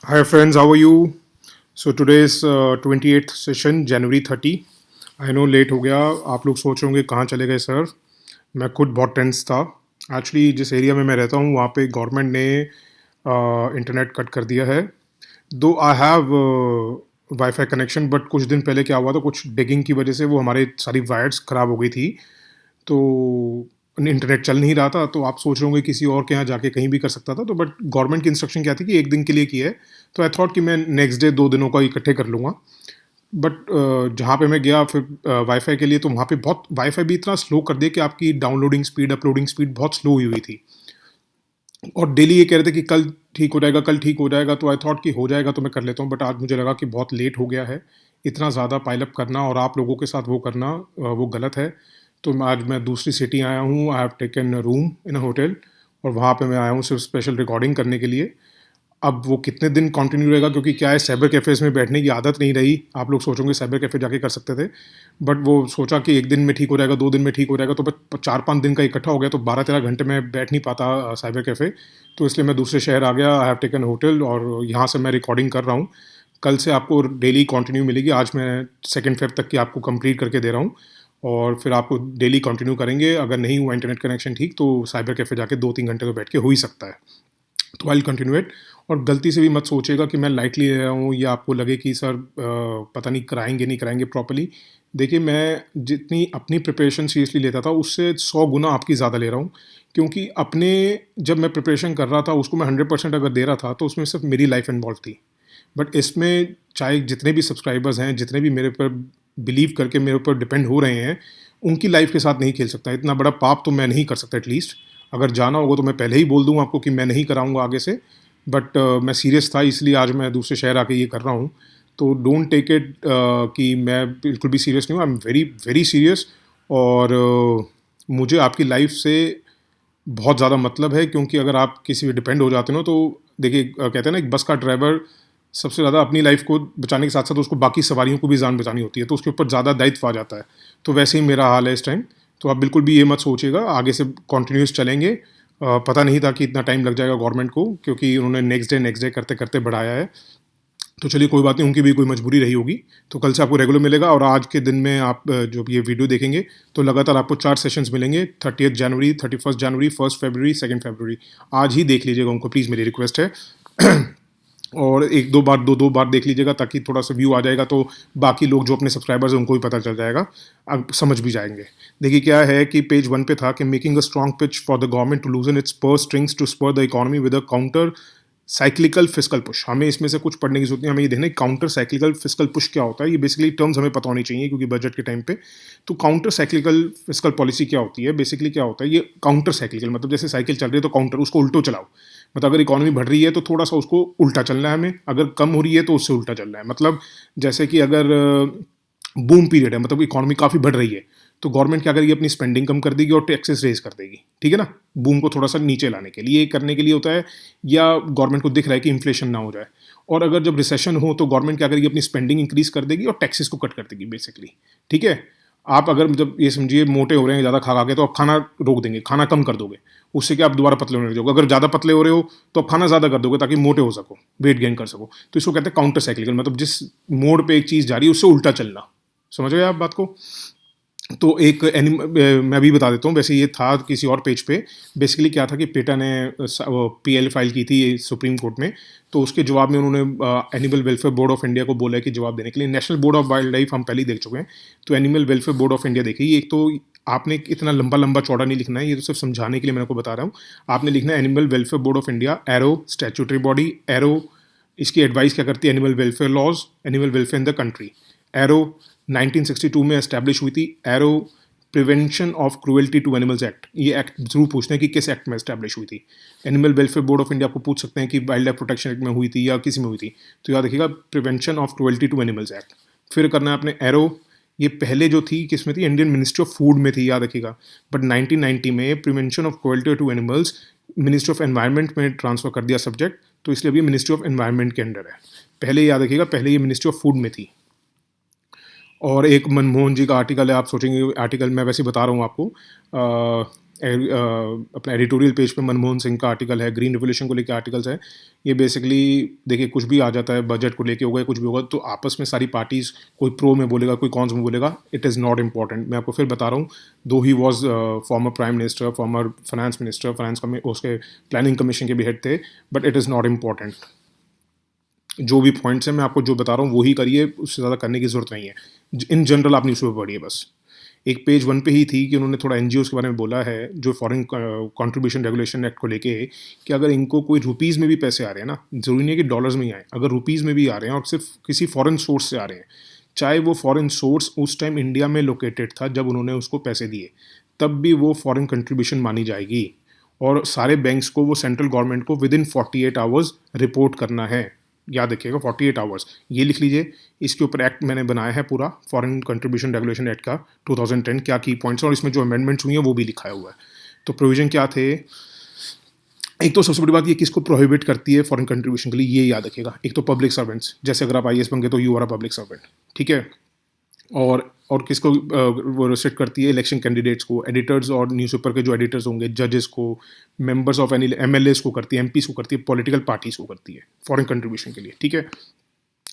Hi friends, how are you? So today's 28th session, January 30. I know late हो गया. आप लोग सोच रहे होंगे कहाँ चले गए सर. मैं खुद बहुत टेंस था. एक्चुअली जिस एरिया में मैं रहता हूँ वहाँ पे गवर्नमेंट ने इंटरनेट कट कर दिया है. दो I have wifi connection, but कुछ दिन पहले क्या हुआ था, कुछ डिगिंग की वजह से वो हमारी सारी वायर्स ख़राब हो गई थी. तो इंटरनेट चल नहीं रहा था. तो आप सोच रहे होंगे किसी और के यहाँ जाके कहीं भी कर सकता था. तो बट गवर्नमेंट की इंस्ट्रक्शन क्या थी कि एक दिन के लिए की है. तो आई थॉट कि मैं नेक्स्ट डे 2 दिनों का इकट्ठे कर लूँगा. बट जहाँ पे मैं गया फिर वाईफाई के लिए, तो वहाँ पे बहुत वाईफाई भी इतना स्लो कर दिया कि आपकी डाउनलोडिंग स्पीड, अपलोडिंग स्पीड बहुत स्लो हुई हुई थी. और डेली ये कह रहे थे कि कल ठीक हो जाएगा, कल ठीक हो जाएगा. तो आई थॉट कि हो जाएगा तो मैं कर लेता हूँ. बट आज मुझे लगा कि बहुत लेट हो गया है. इतना ज़्यादा पाइलअप करना और आप लोगों के साथ वो करना वो गलत है. तो आज मैं दूसरी सिटी आया हूँ. I have taken room in a hotel. और वहाँ पे मैं आया हूँ सिर्फ स्पेशल रिकॉर्डिंग करने के लिए. अब वो कितने दिन कंटिन्यू रहेगा, क्योंकि क्या है, साइबर कैफ़ेज़ में बैठने की आदत नहीं रही. आप लोग सोचोगे साइबर कैफ़े जाके कर सकते थे. बट वो सोचा कि 1 दिन में ठीक हो जाएगा, 2 दिन में ठीक हो जाएगा. तो बस 4-5 दिन का इकट्ठा हो गया, तो 12-13 घंटे मैं बैठ नहीं पाता साइबर कैफ़े. तो इसलिए मैं दूसरे शहर आ गया. आई हैव टेकन होटल और यहाँ से मैं रिकॉर्डिंग कर रहा हूँ. कल से आपको डेली कंटिन्यू मिलेगी. आज मैं 2 फ़ेब तक की आपको कंप्लीट करके दे रहा हूँ. और फिर आपको डेली कंटिन्यू करेंगे. अगर नहीं हुआ इंटरनेट कनेक्शन ठीक, तो साइबर कैफ़े जाके 2-3 घंटे तो बैठ के हो ही सकता है. तो आई विल कंटिन्यू इट. और गलती से भी मत सोचिएगा कि मैं लाइटली ले रहा हूँ या आपको लगे कि सर पता नहीं कराएंगे नहीं कराएंगे प्रॉपर्ली. देखिए, मैं जितनी अपनी प्रिपरेशन सीरियसली लेता था उससे 100 गुना आपकी ज़्यादा ले रहा हूँ. क्योंकि अपने जब मैं प्रिपरेशन कर रहा था उसको मैं 100% अगर दे रहा था तो उसमें सिर्फ मेरी लाइफ इन्वॉल्व थी. बट इसमें चाहे जितने भी सब्सक्राइबर्स हैं, जितने भी मेरे पर बिलीव करके मेरे ऊपर डिपेंड हो रहे हैं, उनकी लाइफ के साथ नहीं खेल सकता. इतना बड़ा पाप तो मैं नहीं कर सकता. एटलीस्ट अगर जाना होगा तो मैं पहले ही बोल दूंगा आपको कि मैं नहीं कराऊंगा आगे से. बट मैं सीरियस था, इसलिए आज मैं दूसरे शहर आके ये कर रहा हूँ. तो डोंट टेक इट कि मैं बिल्कुल भी सीरियस नहीं हूँ. I am very very serious. और मुझे आपकी लाइफ से बहुत ज़्यादा मतलब है. क्योंकि अगर आप किसी पे डिपेंड हो जाते हो ना, तो देखिए कहते हैं ना, एक बस का ड्राइवर सबसे ज़्यादा अपनी लाइफ को बचाने के साथ साथ उसको बाकी सवारियों को भी जान बचानी होती है. तो उसके ऊपर ज़्यादा दायित्व आ जाता है. तो वैसे ही मेरा हाल है इस टाइम. तो आप बिल्कुल भी ये मत सोचिएगा. आगे से कॉन्टीन्यूस चलेंगे. पता नहीं था कि इतना टाइम लग जाएगा गवर्नमेंट को, क्योंकि उन्होंने नेक्स्ट डे करते करते बढ़ाया है. तो चलिए कोई बात नहीं, उनकी भी कोई मजबूरी रही होगी. तो कल से आपको रेगुलर मिलेगा. और आज के दिन में आप जो ये वीडियो देखेंगे तो लगातार आपको 4 सेशंस मिलेंगे. 30 जनवरी, 31 जनवरी, 1 फरवरी, 2 फरवरी. आज ही देख लीजिएगा उनको, प्लीज़, मेरी रिक्वेस्ट है. और एक दो बार, दो दो बार देख लीजिएगा ताकि थोड़ा सा व्यू आ जाएगा. तो बाकी लोग जो अपने सब्सक्राइबर्स हैं उनको भी पता चल जाएगा. अब समझ भी जाएंगे. देखिए क्या है कि पेज 1 पे था कि making a strong pitch for the government to loosen its purse strings to spur the economy with a counter cyclical fiscal push. हमें इसमें से कुछ पढ़ने की जरूरत नहीं. हमें ये देखना है काउंटर साइक्लिकल फिस्कल पुश क्या होता है. ये बेसिकली टर्म्स हमें पता होनी चाहिए क्योंकि बजट के टाइम पे. तो काउंटर साइक्लिकल फिस्कल पॉलिसी क्या होती है, बेसिकली क्या होता है ये काउंटर साइक्लिकल, मतलब जैसे साइकिल चल रही है तो काउंटर, उसको उल्टो चलाओ. मतलब अगर इकोनॉमी बढ़ रही है तो थोड़ा सा उसको उल्टा चलना है हमें. अगर कम हो रही है तो उससे उल्टा चलना है. मतलब जैसे कि अगर बूम पीरियड है, मतलब इकोनॉमी काफ़ी बढ़ रही है, तो गवर्नमेंट क्या करेगी, अपनी स्पेंडिंग कम कर देगी और टैक्सेस रेज कर देगी. ठीक है ना. बूम को थोड़ा सा नीचे लाने के लिए, करने के लिए होता है. या गवर्नमेंट को दिख रहा है कि इन्फ्लेशन ना हो जाए. और अगर जब रिसेशन हो तो गवर्नमेंट क्या करेगी, अपनी स्पेंडिंग इंक्रीज कर देगी और टैक्सेस को कट कर देगी बेसिकली. ठीक है. आप अगर जब ये समझिए मोटे हो रहे हैं ज़्यादा खा खा के, तो आप खाना रोक देंगे, खाना कम कर दोगे. उससे क्या आप दोबारा पतले होने लग जाओगे. अगर ज़्यादा पतले हो रहे हो तो आप खाना ज़्यादा कर दोगे ताकि मोटे हो सको, वेट गेन कर सको. तो इसको कहते हैं काउंटर साइक्लिकल, मतलब जिस मोड पे एक चीज़ जा रही है उससे उल्टा चलना. समझ गए आप बात को. तो एक मैं भी बता देता हूँ. वैसे ये था किसी और पेज पे. बेसिकली क्या था कि पेटा ने पीएल फाइल की थी सुप्रीम कोर्ट में. तो उसके जवाब में उन्होंने animal welfare board of India को बोला है कि जवाब देने के लिए. National board of wild life हम पहले ही देख चुके हैं. तो animal welfare board of India देखिए. एक तो आपने इतना लंबा लंबा चौड़ा नहीं लिखना है, ये तो सिर्फ समझाने के लिए मैं आपको बता रहा हूँ. आपने लिखना है animal welfare board of India, arrow statutory body, arrow इसकी एडवाइस क्या करती है, animal welfare laws, animal welfare in the country. Arrow 1962 में एस्टैब्लिश हुई थी. Arrow prevention of cruelty to animals act. ये एक्ट जरूर पूछते हैं कि किस एक्ट में एस्टैब्लिश हुई थी. Animal welfare board of India आपको पूछ सकते हैं कि वाइल्ड लाइफ प्रोटेक्शन एक्ट में हुई थी या किसी में हुई थी. तो याद रखिएगा, prevention of cruelty to animals act. फिर करना है आपने एरो. ये पहले जो थी किस में थी, इंडियन मिनिस्ट्री ऑफ फूड में थी, याद रखिएगा. बट 1990 में prevention of cruelty to animals ministry of environment में ट्रांसफर कर दिया सब्जेक्ट. तो इसलिए अभी मिनिस्ट्री ऑफ एनवायरनमेंट के अंडर है. पहले याद रखिएगा, पहले ये मिनिस्ट्री ऑफ फूड में थी. और एक मनमोहन जी का आर्टिकल है. आप सोचेंगे आर्टिकल मैं वैसे बता रहा हूँ आपको. अपना एडिटोरियल पेज पे मनमोहन सिंह का आर्टिकल है, ग्रीन रिवोल्यूशन को लेके आर्टिकल्स हैं। ये बेसिकली देखिए कुछ भी आ जाता है, बजट को लेके होगा, कुछ भी होगा, तो आपस में सारी पार्टीज़ कोई प्रो में बोलेगा, कोई कॉन्स में बोलेगा। It is not important. मैं आपको फिर बता रहा हूँ, दो he was former prime minister, former finance minister, उसके प्लानिंग कमीशन के भी हेड थे, but it is not important. जो भी पॉइंट्स हैं मैं आपको जो बता रहा हूँ वही करिए, उससे ज़्यादा करने की ज़रूरत नहीं है। इन जनरल आप न्यूज़पेपर पढ़िए बस। एक पेज 1 पे ही थी कि उन्होंने थोड़ा एनजीओज़ के बारे में बोला है, जो फॉरेन कंट्रीब्यूशन रेगुलेशन एक्ट को लेके, कि अगर इनको कोई रुपीज़ में भी पैसे आ रहे हैं ना, ज़रूरी नहीं है कि डॉलर्स में ही आए, अगर रुपीज़ में भी आ रहे हैं और सिर्फ किसी फॉरेन सोर्स से आ रहे हैं, चाहे वो फॉरेन सोर्स उस टाइम इंडिया में लोकेटेड था जब उन्होंने उसको पैसे दिए, तब भी वो फॉरेन कंट्रीब्यूशन मानी जाएगी। और सारे बैंक्स को, वो सेंट्रल गवर्नमेंट को विद इन 48 आवर्स रिपोर्ट करना है। याद रखिएगा 48 आवर्स, ये लिख लीजिए। इसके ऊपर एक्ट मैंने बनाया है पूरा, फॉरेन कंट्रीब्यूशन रेगुलेशन एक्ट का 2010, क्या की पॉइंट्स और इसमें जो अमेंडमेंट्स हुई हैं वो भी लिखाया हुआ है। तो प्रोविजन क्या थे, एक तो सबसे बड़ी बात ये किसको प्रोहिबिट करती है फॉरेन कंट्रीब्यूशन के लिए, ये याद रखिएगा। एक तो पब्लिक सर्वेंट्स, जैसे अगर आप आईएएस बन गए तो you are a public servant, ठीक है। और किसको वो रिस्ट्रिक्ट करती है, इलेक्शन कैंडिडेट्स को, एडिटर्स और न्यूज़पेपर के जो एडिटर्स होंगे, जजेस को, मेंबर्स ऑफ एनी एमएलएस को करती है, एमपीस को करती है, पॉलिटिकल पार्टीज को करती है फॉरेन कंट्रीब्यूशन के लिए, ठीक है।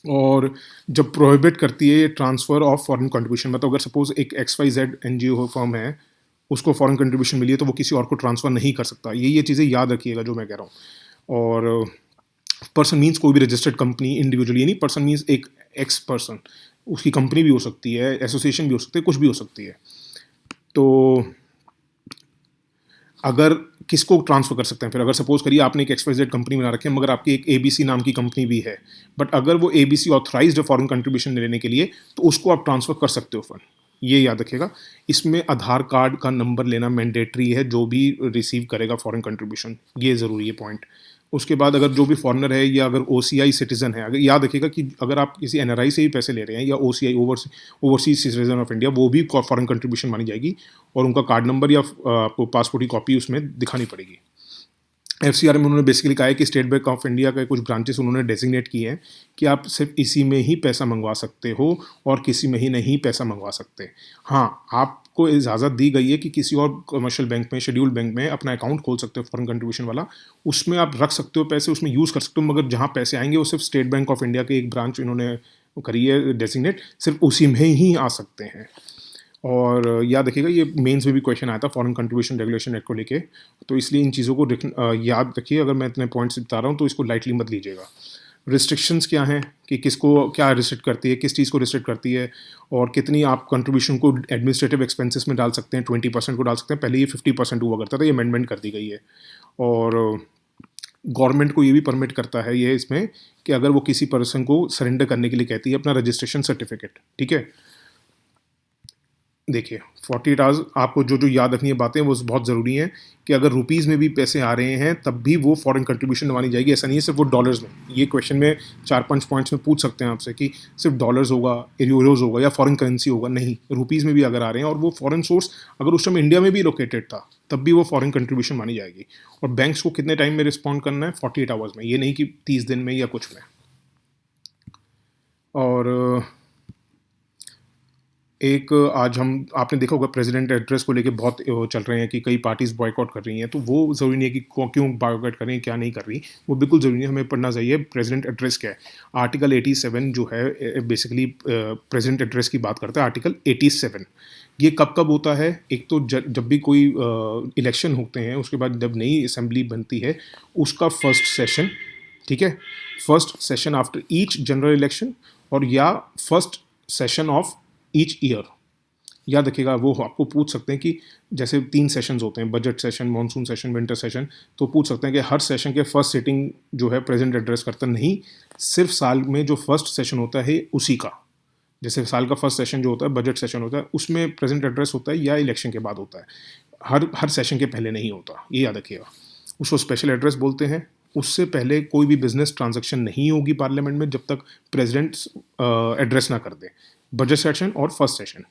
और जब प्रोहिबिट करती है ट्रांसफ़र ऑफ फॉरेन कंट्रीब्यूशन, मतलब अगर सपोज एक XYZ एनजीओ फर्म है, उसको फॉरेन कंट्रीब्यूशन मिली है, तो वो किसी और को ट्रांसफ़र नहीं कर सकता। ये चीज़ें याद रखिएगा जो मैं कह रहा हूँ। और पर्सन मीन्स कोई भी रजिस्टर्ड कंपनी इंडिविजुअली, यानी पर्सन मीन्स एक एक्स पर्सन, उसकी कंपनी भी हो सकती है, एसोसिएशन भी हो सकती है, कुछ भी हो सकती है। तो अगर किसको ट्रांसफ़र कर सकते हैं फिर, अगर सपोज करिए आपने एक XYZ कंपनी बना रखी है, मगर आपकी एक ABC नाम की कंपनी भी है, बट अगर वो ABC ऑथराइज्ड है फॉरेन कंट्रीब्यूशन लेने के लिए, तो उसको आप ट्रांसफ़र कर सकते हो फंड। ये याद रखिएगा। इसमें आधार कार्ड का नंबर लेना मैंडेटरी है, जो भी रिसीव करेगा फॉरेन कंट्रीब्यूशन, ये ज़रूरी है पॉइंट। उसके बाद अगर जो भी फॉरेनर है या अगर OCI सिटीज़न है, अगर याद रखिएगा कि अगर आप किसी NRI से ही पैसे ले रहे हैं या OCI overseas citizen of India, वो भी फॉरेन कंट्रीब्यूशन मानी जाएगी और उनका कार्ड नंबर या आपको पासपोर्ट की कॉपी उसमें दिखानी पड़ेगी। FCR में उन्होंने बेसिकली कहा है कि स्टेट बैंक ऑफ इंडिया के कुछ ब्रांचेस उन्होंने डेजिग्नेट किए हैं कि आप सिर्फ इसी में ही पैसा मंगवा सकते हो और किसी में ही नहीं पैसा मंगवा सकते। हाँ, आपको इजाज़त दी गई है कि किसी और कमर्शियल बैंक में, शेड्यूल्ड बैंक में अपना अकाउंट खोल सकते हो फॉरेन कंट्रीब्यूशन वाला, उसमें आप रख सकते हो पैसे, उसमें यूज़ कर सकते हो, मगर जहाँ पैसे आएंगे वो सिर्फ स्टेट बैंक ऑफ इंडिया के एक ब्रांच इन्होंने करी है डेजिग्नेट, सिर्फ उसी में ही आ सकते हैं। और याद रखिएगा ये मेंस में भी क्वेश्चन आया था फॉरेन कंट्रीब्यूशन रेगुलेशन एक्ट को लेके, तो इसलिए इन चीज़ों को याद रखिए। अगर मैं इतने पॉइंट्स बता रहा हूँ तो इसको लाइटली मत लीजिएगा। रिस्ट्रिक्शंस क्या हैं, कि किसको क्या रिस्ट्रिक्ट करती है, किस चीज़ को रिस्ट्रिक्ट करती है, और कितनी आप कंट्रीब्यूशन को एडमिनिस्ट्रेटिव एक्सपेंसेस में डाल सकते हैं, 20% को डाल सकते हैं। पहले ये 50% हुआ करता था, ये अमेंडमेंट कर दी गई है। और गवर्नमेंट को ये भी परमिट करता है ये इसमें कि अगर वो किसी पर्सन को सरेंडर करने के लिए कहती है अपना रजिस्ट्रेशन सर्टिफिकेट, ठीक है। देखिए 48 आवर्स, आपको जो याद रखनी है बातें वो बहुत ज़रूरी हैं, कि अगर रुपीज़ में भी पैसे आ रहे हैं तब भी वो फॉरेन कंट्रीब्यूशन मानी जाएगी। ऐसा नहीं है सिर्फ वो डॉलर्स में। ये क्वेश्चन में 4-5 पॉइंट्स में पूछ सकते हैं आपसे कि सिर्फ डॉलर्स होगा, यूरोज़ होगा या फॉरेन करेंसी होगा। नहीं, रुपीज़ में भी अगर आ रहे हैं और वो फॉरेन सोर्स अगर उस टाइम इंडिया में भी लोकेटेड था, तब भी वो फॉरेन कंट्रीब्यूशन मानी जाएगी। और बैंक्स को कितने टाइम में रिस्पॉन्ड करना है, 48 आवर्स में, ये नहीं कि 30 दिन में या कुछ में। और एक आज आपने देखा होगा प्रेसिडेंट एड्रेस को लेके बहुत चल रहे हैं कि कई पार्टीज़ बॉयकॉट कर रही हैं, तो वो ज़रूरी नहीं है कि क्यों बॉयकॉट कर रही हैं, क्या नहीं कर रही, वो बिल्कुल ज़रूरी नहीं है। हमें पढ़ना चाहिए प्रेसिडेंट एड्रेस क्या है। आर्टिकल 87 जो है बेसिकली प्रेसिडेंट एड्रेस की बात करता है। आर्टिकल 87 ये कब कब होता है, एक तो जब भी कोई इलेक्शन होते हैं, उसके बाद जब नई असेंबली बनती है उसका फर्स्ट सेशन, ठीक है, first session after each general election, और या first session of each year. याद रखिएगा, वो आपको पूछ सकते हैं कि जैसे 3 सेशंस होते हैं, budget session, monsoon session, winter session, तो पूछ सकते हैं कि हर सेशन के फर्स्ट सिटिंग जो है प्रेजेंट एड्रेस करता नहीं, सिर्फ साल में जो फर्स्ट सेशन होता है उसी का। जैसे साल का फर्स्ट सेशन जो होता है बजट सेशन होता है, उसमें प्रेजेंट एड्रेस होता है या इलेक्शन के बाद होता है, हर सेशन के पहले नहीं होता, ये याद रखिएगा। उसको स्पेशल एड्रेस बोलते हैं। उससे पहले कोई भी बिजनेस ट्रांजैक्शन नहीं होगी पार्लियामेंट में जब तक प्रेसिडेंट एड्रेस ना कर दे, बजट सेशन और फर्स्ट सेशन।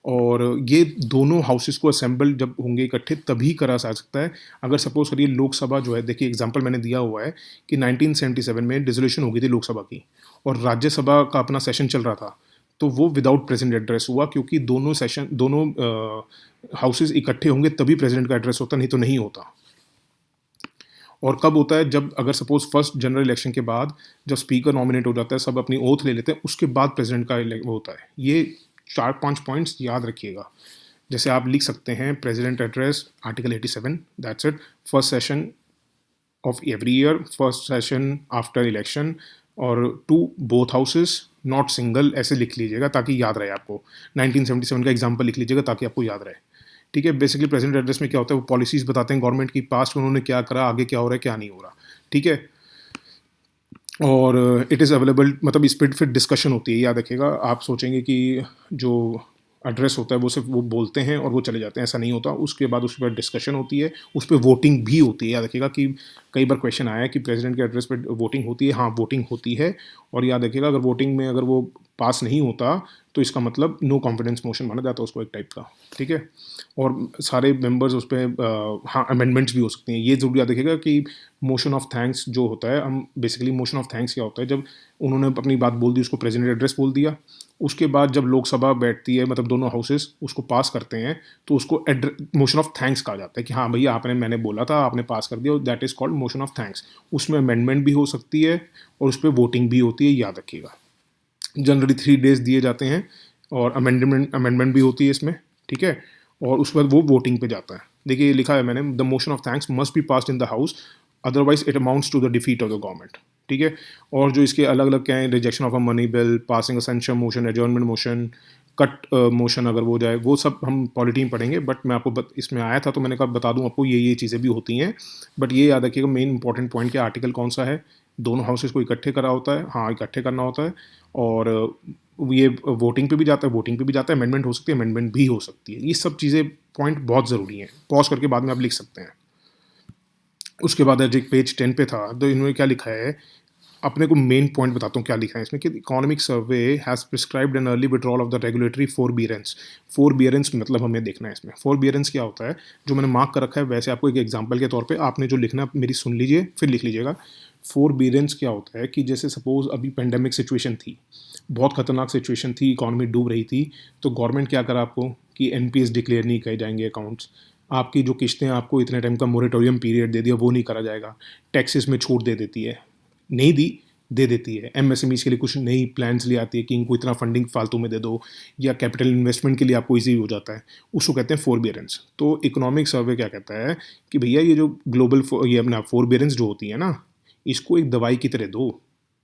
और ये दोनों हाउसेस को असेंबल जब होंगे इकट्ठे तभी करा जा सकता है। अगर सपोज करिए लोकसभा जो है, देखिए एग्जांपल मैंने दिया हुआ है कि 1977 में डिसोल्यूशन हो गई थी लोकसभा की और राज्यसभा का अपना सेशन चल रहा था, तो वो विदाउट प्रेसिडेंट एड्रेस हुआ, क्योंकि दोनों हाउसेज इकट्ठे होंगे तभी प्रेसिडेंट का एड्रेस होता, नहीं तो नहीं होता। और कब होता है, जब अगर सपोज फर्स्ट जनरल इलेक्शन के बाद जब स्पीकर नॉमिनेट हो जाता है, सब अपनी ओथ ले लेते हैं, उसके बाद प्रेसिडेंट का वो होता है। ये 4-5 पॉइंट्स याद रखिएगा। जैसे आप लिख सकते हैं president address article 87, that's it, first session of every year, first session after election, और to both houses, not single, ऐसे लिख लीजिएगा ताकि याद रहे आपको। 1977 का एग्जाम्पल लिख लीजिएगा ताकि आपको याद रहे। ठीक है, बेसिकली प्रेसिडेंट एड्रेस में क्या होता है, वो पॉलिसीज़ बताते हैं गवर्नमेंट की, पास्ट में उन्होंने क्या करा, आगे क्या हो रहा है, क्या नहीं हो रहा। ठीक है, और इट इज़ अवेलेबल, मतलब इस पर फिर डिस्कशन होती है, याद रखिएगा। आप सोचेंगे कि जो एड्रेस होता है वो सिर्फ वो बोलते हैं और वो चले जाते हैं, ऐसा नहीं होता। उसके बाद उस पर डिस्कशन होती है, उस पर वोटिंग भी होती है। याद रखिएगा कि कई बार क्वेश्चन आया है कि प्रेसिडेंट के एड्रेस पर वोटिंग होती है। हाँ, वोटिंग होती है, और याद रखिएगा अगर वोटिंग में अगर वो पास नहीं होता तो इसका मतलब नो कॉन्फिडेंस मोशन माना जाता है उसको, एक टाइप का। ठीक है, और सारे मेंबर्स उस पर हाँ अमेंडमेंट्स भी हो सकती हैं। ये ज़रूर याद रखिएगा कि मोशन ऑफ थैंक्स जो होता है, हम बेसिकली मोशन ऑफ थैंक्स क्या होता है, जब उन्होंने अपनी बात बोल दी, उसको प्रेसिडेंट एड्रेस बोल दिया, उसके बाद जब लोकसभा बैठती है, मतलब दोनों हाउसेस उसको पास करते हैं, तो उसको मोशन ऑफ थैंक्स कहा जाता है कि हाँ भैया मैंने बोला था, आपने पास कर दिया, that is called motion of thanks. उसमें अमेंडमेंट भी हो सकती है और उस पर वोटिंग भी होती है, याद रखिएगा। जनरली 3 डेज दिए जाते हैं और अमेंडमेंट भी होती है इसमें। ठीक है, और उस पर वो वोटिंग पे जाता है। देखिए ये लिखा है मैंने, the motion of thanks must be passed in the house, otherwise it amounts to the defeat of the government. ठीक है, और जो इसके अलग अलग क्या है, rejection of a money bill, passing a censure motion, adjournment motion, cut motion अगर वो जाए, वो सब हम पॉलिटी में पढ़ेंगे। बट मैं आपको इसमें आया था तो मैंने कहा बता दूं आपको, ये चीज़ें भी होती हैं। बट ये याद रखिएगा मेन इंपॉर्टेंट पॉइंट, क्या आर्टिकल कौन सा है, दोनों हाउसेस को इकट्ठे करा होता है, हाँ इकट्ठे करना होता है। और ये वोटिंग पे भी जाता है, वोटिंग पे भी जाता है, अमेंडमेंट हो सकती है, अमेंडमेंट भी हो सकती है। ये सब चीज़ें पॉइंट बहुत ज़रूरी हैं, पॉज करके बाद में आप लिख सकते हैं। उसके बाद जो पेज 10 पे था, तो इन्होंने क्या लिखा है, अपने को मेन पॉइंट बताता हूँ क्या लिखा है इसमें, कि economic survey has prescribed an early withdrawal of the regulatory forbearance. Forbearance मतलब हमें देखना है इसमें, फोरबियरेंस क्या होता है, जो मैंने मार्क कर रखा है वैसे आपको एक एग्जांपल के तौर पे आपने जो लिखना मेरी सुन लीजिए फिर लिख लीजिएगा। फोरबियरेंस क्या होता है कि जैसे सपोज अभी पेंडेमिक सिचुएशन थी, बहुत खतरनाक सिचुएशन थी, इकोनॉमी डूब रही थी, तो गवर्नमेंट क्या करा आपको कि एनपीएस डिक्लेयर नहीं किए जाएंगे अकाउंट्स, आपकी जो किस्तें आपको इतने टाइम का मोरेटोरियम पीरियड दे दिया, वो नहीं करा जाएगा, टैक्सेस में छूट दे देती है, नहीं दी दे देती है, एमएसएमईज के लिए कुछ नई प्लान्स ले आती है कि इनको इतना फंडिंग फालतू में दे दो, या कैपिटल इन्वेस्टमेंट के लिए आपको ईजी हो जाता है, उसको कहते हैं फोरबियरेंस। तो इकोनॉमिक सर्वे क्या कहता है कि भैया ये जो ग्लोबल ये अपना फोरबियरेंस जो होती है ना, इसको एक दवाई की तरह दो,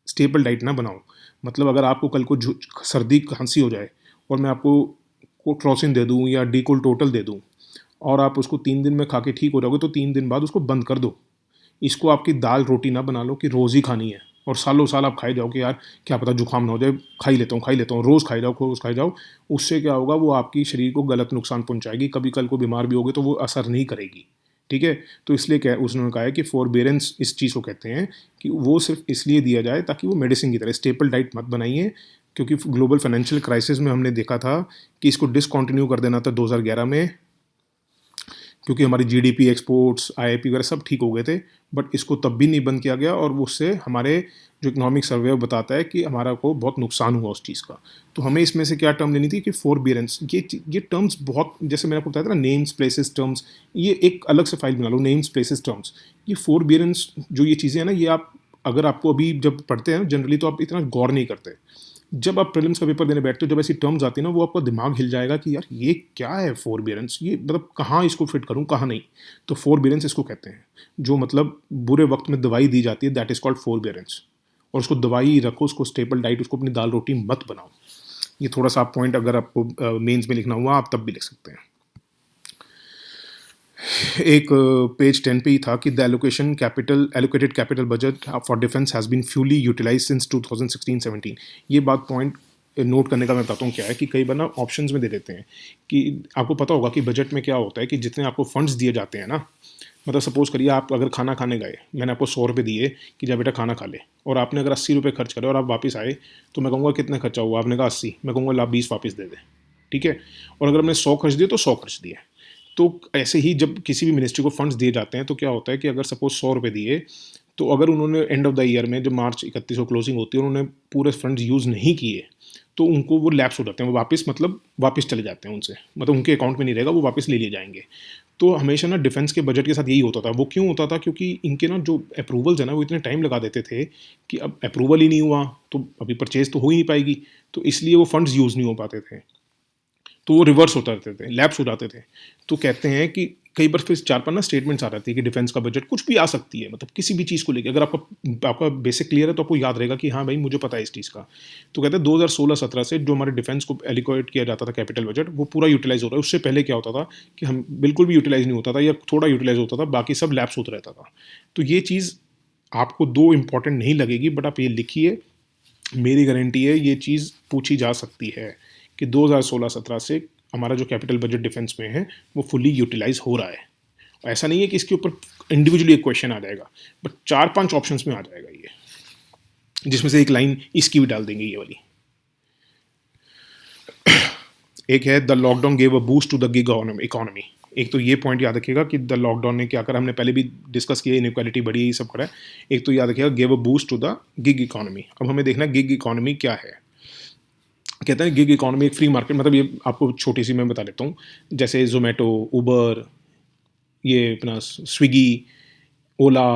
स्टेबल डाइट ना बनाओ। मतलब अगर आपको कल को सर्दी खांसी हो जाए और मैं आपको कोट्रोसिन दे दूँ या डीकोल टोटल दे दूँ, और आप उसको 3 दिन में खा के ठीक हो जाओगे, तो 3 दिन बाद उसको बंद कर दो। इसको आपकी दाल रोटी ना बना लो कि रोज़ ही खानी है और सालों साल आप खाई जाओ कि यार क्या पता जुकाम ना हो जाए, खा ही लेता हूँ, रोज़ खाई जाओ। उससे क्या होगा, वो आपकी शरीर को गलत नुकसान पहुंचाएगी, कभी कल को बीमार भी होगे तो वो असर नहीं करेगी। ठीक है, तो इसलिए क्या उसने कहा है कि फोरबियरेंस इस चीज़ को कहते हैं कि वो सिर्फ इसलिए दिया जाए ताकि वो मेडिसिन की तरह, स्टेपल डाइट मत बनाइए। क्योंकि ग्लोबल फाइनेंशियल क्राइसिस में हमने देखा था कि इसको डिसकंटिन्यू कर देना था 2011 में, क्योंकि हमारी जीडीपी, एक्सपोर्ट्स, आईआईपी वगैरह सब ठीक हो गए थे, बट इसको तब भी नहीं बंद किया गया, और उससे हमारे जो इकोनॉमिक सर्वे बताता है कि हमारा को बहुत नुकसान हुआ उस चीज़ का। तो हमें इसमें से क्या टर्म लेनी थी कि फोरबियरेंस। ये टर्म्स बहुत, जैसे मैंने आपको बताया था ना, नेम्स प्लेसेस टर्म्स, ये एक अलग से फाइल बना लो, नेम्स प्लेसेस टर्म्स। ये फोरबियरेंस जो ये चीज़ें हैं ना, ये आप अगर आपको अभी जब पढ़ते हैं जनरली तो आप इतना गौर नहीं करते, जब आप प्रीलिम्स का पेपर देने बैठते हो, जब ऐसी टर्म्स आती है ना, वो आपका दिमाग हिल जाएगा कि यार ये क्या है फोरबियरेंस, ये मतलब कहाँ इसको फिट करूँ कहाँ नहीं। तो फोरबियरेंस इसको कहते हैं, जो मतलब बुरे वक्त में दवाई दी जाती है, दैट इज़ कॉल्ड फोरबियरेंस। और उसको दवाई रखो, उसको स्टेपल डाइट, उसको अपनी दाल रोटी मत बनाओ। ये थोड़ा सा आप पॉइंट अगर आपको मेंस में लिखना हुआ आप तब भी लिख सकते हैं। एक पेज 10 पे ही था कि the allocated capital budget for defence has been fully utilise since 2016-17। ये बात पॉइंट नोट करने का मैं बताता हूँ क्या है कि कई बार ना ऑप्शंस में दे देते हैं कि आपको पता होगा कि बजट में क्या होता है कि जितने आपको फंड्स दिए जाते हैं ना, मतलब सपोज करिए आप अगर खाना खाने गए, मैंने आपको 100 रुपये दिए कि जा बेटा खाना खा ले, और आपने अगर 80 रुपये खर्च करे और आप वापस आए, तो मैं कहूँगा कितना खर्चा हुआ, आपने कहा 80, मैं कहूँगा ला 20 वापस दे दे। ठीक है, और अगर हमने 100 खर्च दिए तो 100 खर्च दिए। तो ऐसे ही जब किसी भी मिनिस्ट्री को फंड्स दिए जाते हैं तो क्या होता है कि अगर सपोज 100 रुपये दिए, तो अगर उन्होंने एंड ऑफ द ईयर में जब मार्च 31 को क्लोजिंग होती है उन्होंने पूरे फंड्स यूज़ नहीं किए, तो उनको वो लैप्स हो जाते हैं, वो वापस मतलब वापस चले जाते हैं उनसे, मतलब उनके अकाउंट में नहीं रहेगा, वो वापस ले लिए जाएंगे। तो हमेशा ना डिफेंस के बजट के साथ यही होता था। वो क्यों होता था? क्योंकि इनके ना जो अप्रूवल्स है ना वो इतने टाइम लगा देते थे कि अब अप्रूवल ही नहीं हुआ तो अभी परचेज तो हो ही नहीं पाएगी, तो इसलिए वो फंड्स यूज़ नहीं हो पाते थे, तो वो रिवर्स होता रहते थे, लैप्स हो जाते थे। तो कहते हैं कि कई बार फिर 4-5 ना स्टेटमेंट्स आ जाती है कि डिफेंस का बजट कुछ भी आ सकती है, मतलब किसी भी चीज़ को लेके। अगर आपका आपका बेसिक क्लियर है तो आपको याद रहेगा कि हाँ भाई मुझे पता है इस चीज़ का। तो कहते हैं 2016-17 से जो हमारे डिफेंस को एलोकेट किया जाता था कैपिटल बजट, वो पूरा यूटिलाइज हो रहा है। उससे पहले क्या होता था कि हम बिल्कुल भी यूटिलाइज नहीं होता था या थोड़ा यूटिलाइज होता था, बाकी सब लैप्स होता रहता था। तो ये चीज़ आपको 2 इम्पॉर्टेंट नहीं लगेगी, बट आप ये लिखिए, मेरी गारंटी है ये चीज़ पूछी जा सकती है कि 2016-17 से हमारा जो कैपिटल बजट डिफेंस में है वो फुली यूटिलाइज हो रहा है। ऐसा नहीं है कि इसके ऊपर इंडिविजुअली एक क्वेश्चन आ जाएगा, बट 4-5 ऑप्शंस में आ जाएगा ये, जिसमें से एक लाइन इसकी भी डाल देंगे ये वाली। एक है the lockdown gave a boost to the gig economy. एक तो ये पॉइंट याद रखिएगा कि द लॉकडाउन ने क्या करा, हमने पहले भी डिस्कस किया, इनइक्वालिटी बढ़ी, ये सब करा है। एक तो याद रखिएगा gave a boost to the gig economy. अब हमें देखना गिग इकोनॉमी क्या है। कहते हैं गिग इकोनॉमी एक फ्री मार्केट, मतलब ये आपको छोटी सी मैं बता देता हूँ। जैसे जोमेटो, उबर, ये अपना स्विगी, ओला,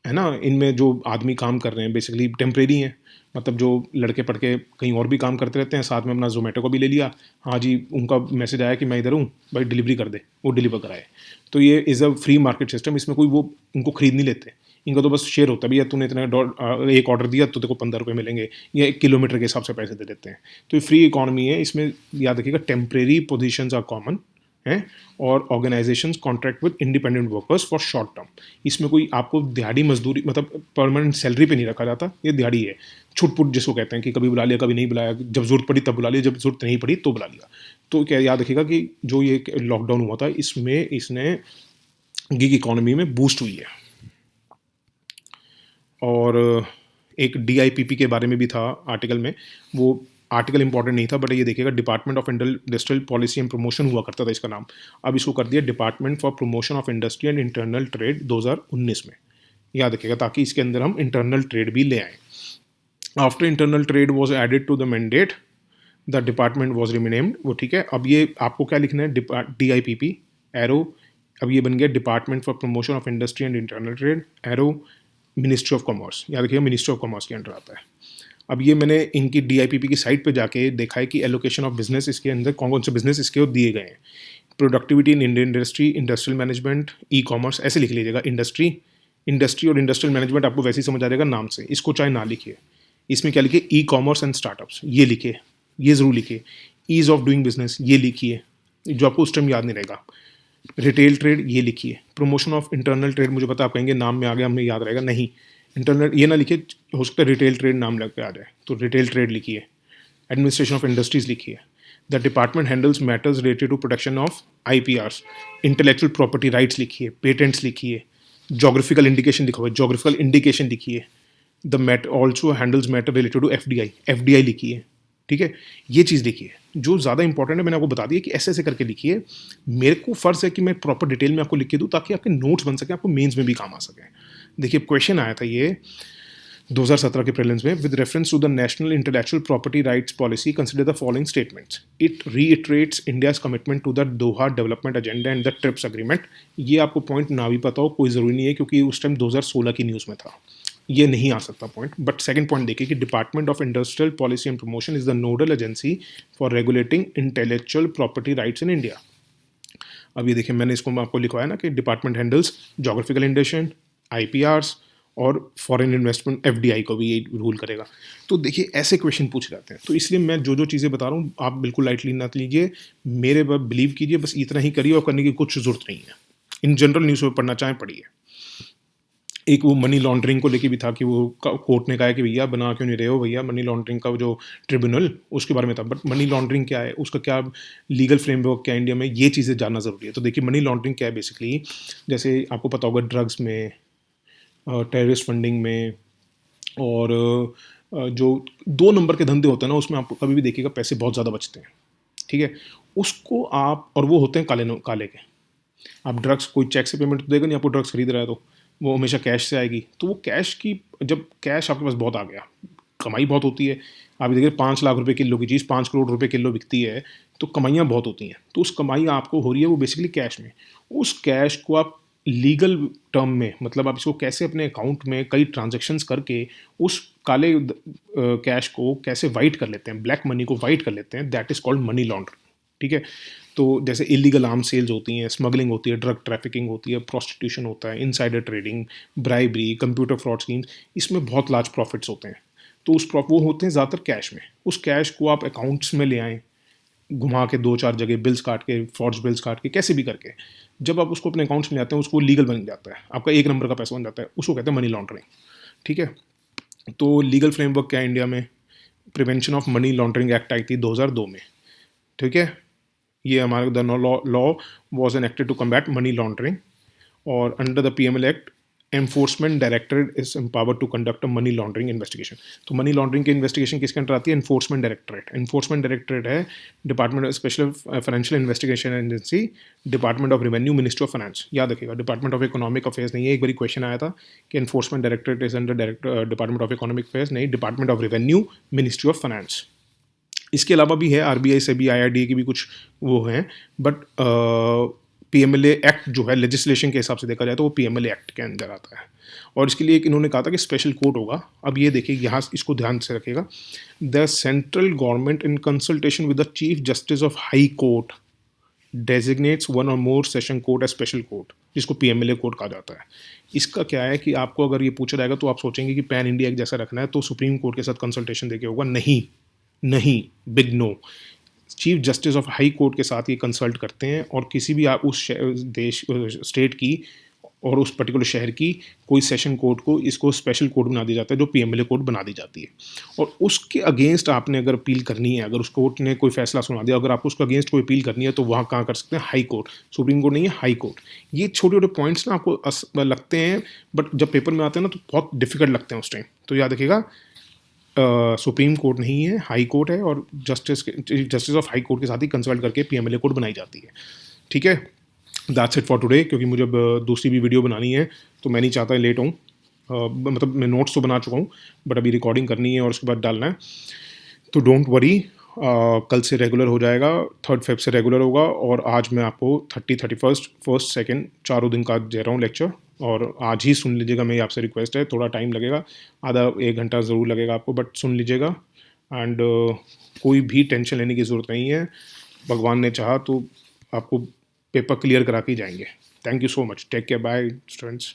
है ना, इनमें जो आदमी काम कर रहे हैं बेसिकली टेम्परेरी हैं, मतलब जो लड़के पढ़ के कहीं और भी काम करते रहते हैं, साथ में अपना जोमेटो को भी ले लिया। हाँ जी, उनका मैसेज आया कि मैं इधर हूँ भाई, डिलीवरी कर दे, वो डिलीवर कराए। तो ये is a free market system, इसमें कोई वो उनको खरीद नहीं लेते, इनका तो बस शेयर होता है, भैया तूने इतना एक ऑर्डर दिया तो तेरे को 15 रुपये मिलेंगे, या 1 किलोमीटर के हिसाब से पैसे दे देते हैं। तो ये फ्री इकॉनमी है, इसमें याद रखिएगा टेम्परेरी पोजिशंस आर कॉमन हैं, और organisations contract with independent workers for short term. इसमें कोई आपको दिहाड़ी मजदूरी, मतलब परमानेंट सैलरी पे नहीं रखा जाता, ये दिहाड़ी है, छुटपुट जिसको कहते हैं कि कभी बुला लिया कभी नहीं बुलाया, जब जरूरत पड़ी तब बुला लिया, जब जरूरत नहीं पड़ी तो बुला लिया। तो क्या याद रखिएगा कि जो ये लॉकडाउन हुआ था इसमें इसने गिग इकोनॉमी में बूस्ट हुई है। और एक DIPP के बारे में भी था आर्टिकल में, वो आर्टिकल इंपॉर्टेंट नहीं था, बट ये देखिएगा department of industrial policy and promotion हुआ करता था इसका नाम, अब इसको कर दिया department for promotion of industry and internal trade 2019 में। याद रखिएगा ताकि इसके अंदर हम इंटरनल ट्रेड भी ले आएँ। After internal trade was added to the mandate, the department was renamed, वो ठीक है। अब ये आपको क्या लिखना है, DIPP एरो, अब ये बन गया department for promotion of industry and internal trade arrow ministry of commerce. याद रखिएगा मिनिस्ट्री ऑफ कॉमर्स के अंडर आता है। अब ये मैंने इनकी DIPP की साइट पे जाके देखा है कि एलोकेशन ऑफ बिजनेस इसके अंदर कौन कौन से बिजनेस इसके दिए गए हैं। Productivity in Indian industry, industrial management, e commerce, ऐसे लिख लीजिएगा। इंडस्ट्री और इंडस्ट्रियल मैनेजमेंट आपको वैसे ही समझ आ जाएगा नाम से, इसको चाहे ना लिखिए। इसमें क्या लिखिए, ई कॉमर्स एंड स्टार्टअप्स, ये लिखिए, ये ज़रूर लिखिए। ईज़ ऑफ डूइंग बिजनेस, ये लिखिए, जो आपको उस टाइम याद नहीं रहेगा। रिटेल ट्रेड, ये लिखिए। प्रमोशन ऑफ इंटरनल ट्रेड, मुझे पता आप कहेंगे नाम में आ गया हमें याद रहेगा, नहीं, इंटरनल ये ना लिखिए, हो सकता है रिटेल ट्रेड नाम लग के आ जाए, तो रिटेल ट्रेड लिखिए। एडमिनिस्ट्रेशन ऑफ इंडस्ट्रीज लिखिए। The department handles matters related to protection of IPRs, intellectual property rights लिखिए, पेटेंट्स लिखिए। जोग्राफिकल इंडिकेशन लिखा हुआ है, जोग्राफिकल इंडिकेशन लिखिए। The mat also handles matter related to FDI लिखिए, ठीक है, ये चीज़ लिखिए। जो ज़्यादा इंपॉर्टेंट है मैंने आपको बता दिया कि ऐसे ऐसे करके लिखिए। मेरे को फ़र्ज़ है कि मैं प्रॉपर डिटेल में आपको लिख के दूँ ताकि आपके नोट्स बन सके, आपको मेंस में भी काम आ सके। देखिए क्वेश्चन आया था ये 2017 के प्रीलिम्स में, with reference to the national intellectual property rights policy consider the following statements. It reiterates India's commitment to the Doha development agenda and the TRIPS agreement. ये आपको पॉइंट ना भी पता हो कोई ज़रूरी नहीं है, क्योंकि उस टाइम 2016 की न्यूज़ में था, ये नहीं आ सकता पॉइंट। बट सेकंड पॉइंट देखिए कि department of industrial policy and promotion is the nodal agency for regulating intellectual property rights in India. अब ये देखिए मैंने इसको आपको लिखवाया ना कि department handles geographical indication, IPRs और फॉरेन इन्वेस्टमेंट FDI को भी ये रूल करेगा। तो देखिए ऐसे क्वेश्चन पूछ जाते हैं, तो इसलिए मैं जो जो चीज़ें बता रहा हूँ आप बिल्कुल लाइटली ना लीजिए, मेरे पर बिलीव कीजिए, बस इतना ही करिए और करने की कुछ ज़रूरत नहीं है। इन जनरल न्यूज़पेपर पढ़ना चाहें पढ़िए। एक वो मनी लॉन्ड्रिंग को लेके भी था कि वो कोर्ट ने कहा है कि भैया बना क्यों नहीं रहे हो भैया मनी लॉन्ड्रिंग का जो ट्रिब्यूनल, उसके बारे में था। बट मनी लॉन्ड्रिंग क्या है, उसका क्या लीगल फ्रेमवर्क क्या है इंडिया में, ये चीज़ें जानना ज़रूरी है। तो देखिए मनी लॉन्ड्रिंग क्या है बेसिकली, जैसे आपको पता होगा ड्रग्स में, टेररिस्ट फंडिंग में, और जो 2 नंबर के धंधे होते हैं ना उसमें आपको कभी भी देखिएगा पैसे बहुत ज़्यादा बचते हैं, ठीक है। उसको आप, और वो होते हैं काले के। आप ड्रग्स, कोई चेक से पेमेंट तो देगा नहीं, आपको ड्रग्स खरीद रहा है तो वो हमेशा कैश से आएगी। तो वो कैश की, जब कैश आपके पास बहुत आ गया, कमाई बहुत होती है। आप देखिए 5 लाख रुपए किलो की चीज़ 5 करोड़ रुपए किलो बिकती है, तो कमाइयाँ बहुत होती हैं। तो उस कमाई आपको हो रही है वो बेसिकली कैश में। उस कैश को आप लीगल टर्म में, मतलब आप इसको कैसे अपने अकाउंट में कई ट्रांज़ैक्शंस करके उस काले कैश को कैसे व्हाइट कर लेते हैं, ब्लैक मनी को व्हाइट कर लेते हैं, that is called money laundering. ठीक है? तो जैसे इल्लीगल आर्म्स सेल्स होती हैं, स्मगलिंग होती है, ड्रग ट्रैफिकिंग होती है, प्रोस्टिट्यूशन होता है, insider trading, bribery, computer fraud schemes, इसमें बहुत लार्ज प्रॉफिट्स होते हैं। तो वो होते हैं ज़्यादातर कैश में। उस कैश को आप अकाउंट्स में ले आएँ, घुमा के 2-4 जगह बिल्स काट के, फॉर्ज बिल्स काट के, कैसे भी करके। जब आप उसको अपने अकाउंट्स में लाते हैं, उसको लीगल बन जाता है। आपका 1 नंबर का पैसा बन जाता है, उसको कहते हैं मनी लॉन्ड्रिंग। ठीक है? तो लीगल फ्रेमवर्क क्या है इंडिया में? Prevention of money laundering act आई थी 2002 में। ठीक है? ये हमारा the law was enacted to combat money laundering, और under the PML act enforcement directorate is empowered to conduct a money laundering investigation. तो मनी लॉन्ड्रिंग की इन्वेस्टिगेशन किसके अंडर आती है? Enforcement directorate. एनफोर्समेंट डायरेक्टरेट है department of special financial investigation agency, department of revenue, ministry of finance. याद रखिएगा, department of economic affairs नहीं है। एक बार क्वेश्चन आया था कि enforcement directorate is under department of economic affairs, नहीं, department of revenue, ministry of finance. इसके अलावा भी है आरबीआई से भी, आईआरडीए की भी कुछ वो हैं, बट पीएमएलए एक्ट जो है लेजिस्लेशन के हिसाब से देखा जाए तो वो पीएमएलए एक्ट के अंदर आता है। और इसके लिए एक इन्होंने कहा था कि स्पेशल कोर्ट होगा। अब ये देखिए यहाँ इसको ध्यान से रखिएगा, the central government in consultation with the chief justice of high court designates one or more session court as special court, जिसको पीएमएलए कोर्ट कहा जाता है। इसका क्या है कि आपको अगर ये पूछा जाएगा तो आप सोचेंगे कि पैन इंडिया एक जैसा रखना है तो सुप्रीम कोर्ट के साथ कंसल्टेशन देके होगा। नहीं, नहीं, big no. Chief justice of high court के साथ ये कंसल्ट करते हैं, और किसी भी आप उस देश स्टेट की और उस पर्टिकुलर शहर की कोई सेशन कोर्ट को इसको स्पेशल कोर्ट बना दिया जाता है, जो पीएमएलए कोर्ट बना दी जाती है। और उसके अगेंस्ट आपने अगर अपील करनी है, अगर उस कोर्ट ने कोई फैसला सुना दिया, अगर आपको उसके अगेंस्ट कोई अपील करनी है तो वहाँ कहाँ कर सकते हैं? High court. सुप्रीम कोर्ट नहीं है, हाई कोर्ट। ये छोटे छोटे पॉइंट्स ना आपको लगते हैं, बट जब पेपर में आते हैं ना तो बहुत डिफिकल्ट लगते हैं उस टाइम। तो याद रखिएगा, सुप्रीम कोर्ट नहीं है, हाई कोर्ट है, और जस्टिस ऑफ हाई कोर्ट के साथ ही कंसल्ट करके पीएमएलए कोर्ट बनाई जाती है। ठीक है? दैट्स इट फॉर टुडे, क्योंकि मुझे अब दूसरी भी वीडियो बनानी है, तो मैं नहीं चाहता लेट हूँ। मतलब मैं नोट्स तो बना चुका हूँ, बट अभी रिकॉर्डिंग करनी है और उसके बाद डालना है। तो डोंट वरी, कल से रेगुलर हो जाएगा, 3 फेब से रेगुलर होगा। और आज मैं आपको 30, 31, 1st, 2nd 4 दिन का दे रहा हूँ लेक्चर, और आज ही सुन लीजिएगा। मेरी आपसे रिक्वेस्ट है, थोड़ा टाइम लगेगा, आधा 1 घंटा ज़रूर लगेगा आपको, बट सुन लीजिएगा। एंड कोई भी टेंशन लेने की ज़रूरत नहीं है। भगवान ने चाहा तो आपको पेपर क्लियर करा के ही जाएंगे। Thank you so much, take care, bye students.